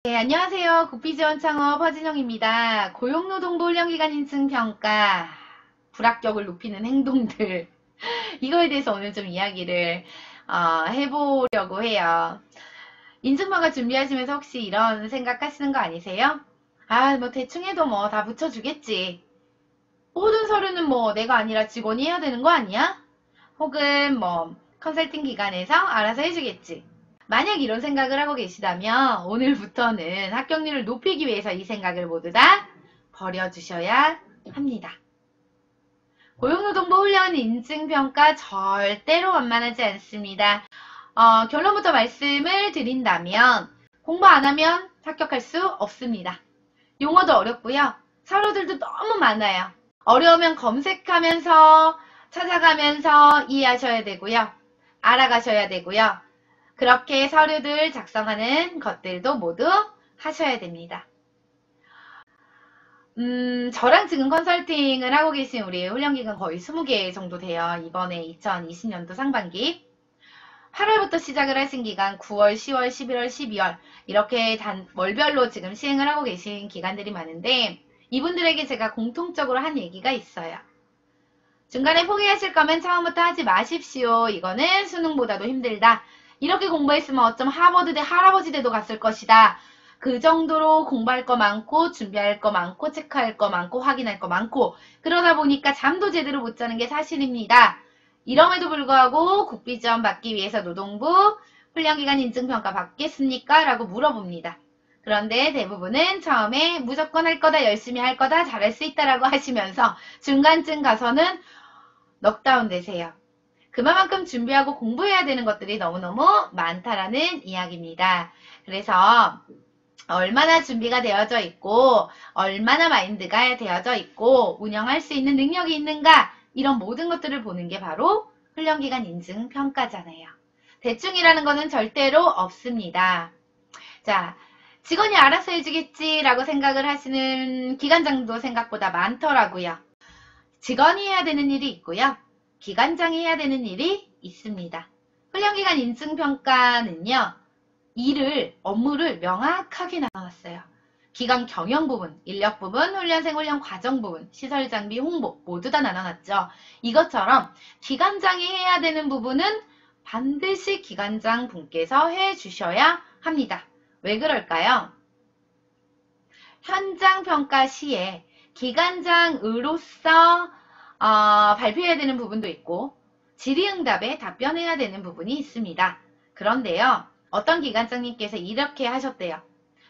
네, 안녕하세요. 국비지원창업 허진영입니다. 고용노동부 훈련기간 인증평가, 불합격을 높이는 행동들, 이거에 대해서 오늘 좀 이야기를 해보려고 해요. 인증평가 준비하시면서 혹시 이런 생각하시는 거 아니세요? 뭐 대충 해도 뭐 다 붙여주겠지. 모든 서류는 뭐 내가 아니라 직원이 해야 되는 거 아니야? 혹은 뭐 컨설팅 기관에서 알아서 해주겠지. 만약 이런 생각을 하고 계시다면 오늘부터는 합격률을 높이기 위해서 이 생각을 모두 다 버려주셔야 합니다. 고용노동부 훈련 인증평가 절대로 만만하지 않습니다. 결론부터 말씀을 드린다면 공부 안 하면 합격할 수 없습니다. 용어도 어렵고요. 서류들도 너무 많아요. 어려우면 검색하면서 찾아가면서 이해하셔야 되고요. 알아가셔야 되고요. 그렇게 서류들 작성하는 것들도 모두 하셔야 됩니다. 저랑 지금 컨설팅을 하고 계신 우리 훈련기간 거의 20개 정도 돼요. 이번에 2020년도 상반기 8월부터 시작을 하신 기간 9월, 10월, 11월, 12월 이렇게 월별로 지금 시행을 하고 계신 기간들이 많은데 이분들에게 제가 공통적으로 한 얘기가 있어요. 중간에 포기하실 거면 처음부터 하지 마십시오. 이거는 수능보다도 힘들다. 이렇게 공부했으면 어쩜 하버드대 할아버지대도 갔을 것이다. 그 정도로 공부할 거 많고 준비할 거 많고 체크할 거 많고 확인할 거 많고 그러다 보니까 잠도 제대로 못 자는 게 사실입니다. 이럼에도 불구하고 국비지원 받기 위해서 노동부 훈련기간 인증평가 받겠습니까? 라고 물어봅니다. 그런데 대부분은 처음에 무조건 할 거다, 열심히 할 거다, 잘할 수 있다라고 하시면서 중간쯤 가서는 넉다운 되세요. 그만큼 준비하고 공부해야 되는 것들이 너무너무 많다라는 이야기입니다. 그래서 얼마나 준비가 되어져 있고 얼마나 마인드가 되어져 있고 운영할 수 있는 능력이 있는가 이런 모든 것들을 보는 게 바로 훈련기간 인증평가잖아요. 대충이라는 거는 절대로 없습니다. 자, 직원이 알아서 해주겠지라고 생각을 하시는 기관장도 생각보다 많더라고요. 직원이 해야 되는 일이 있고요. 기관장이 해야 되는 일이 있습니다. 훈련기간 인증평가는요. 업무를 명확하게 나눠놨어요. 기관 경영 부분, 인력 부분, 훈련생 훈련 과정 부분, 시설 장비 홍보 모두 다 나눠놨죠. 이것처럼 기관장이 해야 되는 부분은 반드시 기관장 분께서 해주셔야 합니다. 왜 그럴까요? 현장 평가 시에 기관장으로서 발표해야 되는 부분도 있고 질의응답에 답변해야 되는 부분이 있습니다. 그런데요. 어떤 기관장님께서 이렇게 하셨대요.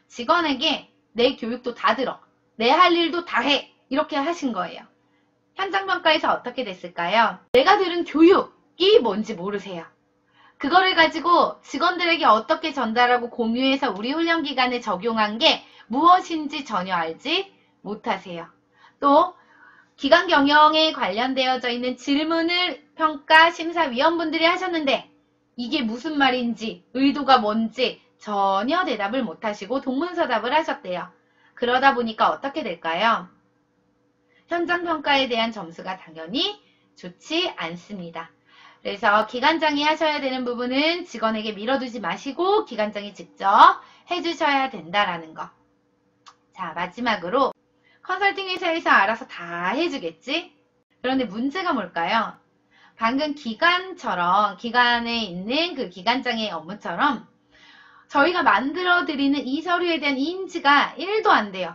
직원에게 내 교육도 다 들어. 내 할 일도 다 해. 이렇게 하신 거예요. 현장평가에서 어떻게 됐을까요? 내가 들은 교육이 뭔지 모르세요. 그거를 가지고 직원들에게 어떻게 전달하고 공유해서 우리 훈련기간에 적용한 게 무엇인지 전혀 알지 못하세요. 또 기관 경영에 관련되어져 있는 질문을 평가 심사위원분들이 하셨는데 이게 무슨 말인지 의도가 뭔지 전혀 대답을 못하시고 동문서답을 하셨대요. 그러다 보니까 어떻게 될까요? 현장평가에 대한 점수가 당연히 좋지 않습니다. 그래서 기관장이 하셔야 되는 부분은 직원에게 밀어두지 마시고 기관장이 직접 해주셔야 된다라는 거. 자, 마지막으로 컨설팅 회사에서 알아서 다 해주겠지? 그런데 문제가 뭘까요? 방금 기관에 있는 그 기관장의 업무처럼 저희가 만들어드리는 이 서류에 대한 인지가 1도 안 돼요.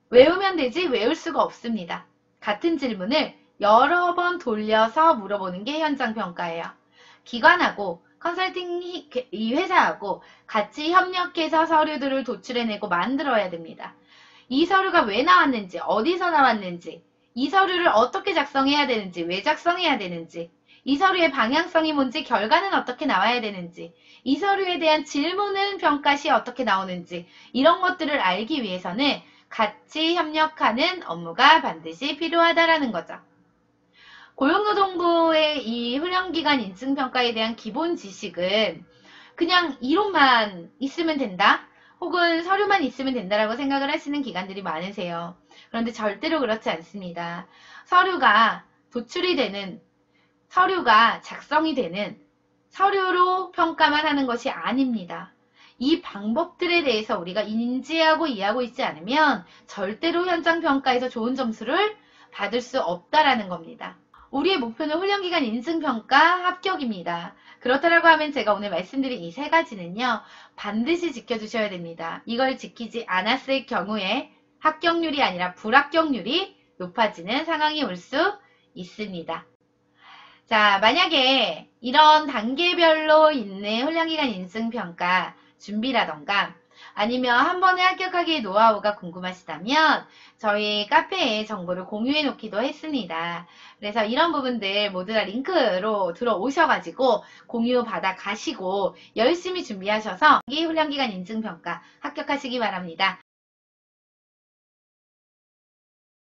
외우면 되지 외울 수가 없습니다. 같은 질문을 여러 번 돌려서 물어보는 게 현장평가예요. 기관하고 컨설팅 이 회사하고 같이 협력해서 서류들을 도출해내고 만들어야 됩니다. 이 서류가 왜 나왔는지, 어디서 나왔는지, 이 서류를 어떻게 작성해야 되는지, 왜 작성해야 되는지, 이 서류의 방향성이 뭔지, 결과는 어떻게 나와야 되는지, 이 서류에 대한 질문은 평가 시 어떻게 나오는지 이런 것들을 알기 위해서는 같이 협력하는 업무가 반드시 필요하다라는 거죠. 고용노동부의 이 훈련기간 인증평가에 대한 기본 지식은 그냥 이론만 있으면 된다? 혹은 서류만 있으면 된다라고 생각을 하시는 기관들이 많으세요. 그런데 절대로 그렇지 않습니다. 서류가 도출이 되는, 서류가 작성이 되는 서류로 평가만 하는 것이 아닙니다. 이 방법들에 대해서 우리가 인지하고 이해하고 있지 않으면 절대로 현장 평가에서 좋은 점수를 받을 수 없다라는 겁니다. 우리의 목표는 훈련기간 인증평가 합격입니다. 그렇다라고 하면 제가 오늘 말씀드린 이 세 가지는요, 반드시 지켜주셔야 됩니다. 이걸 지키지 않았을 경우에 합격률이 아니라 불합격률이 높아지는 상황이 올 수 있습니다. 자, 만약에 이런 단계별로 있는 훈련기간 인증평가 준비라던가 아니면 한 번에 합격하기의 노하우가 궁금하시다면 저희 카페에 정보를 공유해 놓기도 했습니다. 그래서 이런 부분들 모두 다 링크로 들어오셔가지고 공유 받아 가시고 열심히 준비하셔서 이 훈련기간 인증평가 합격하시기 바랍니다.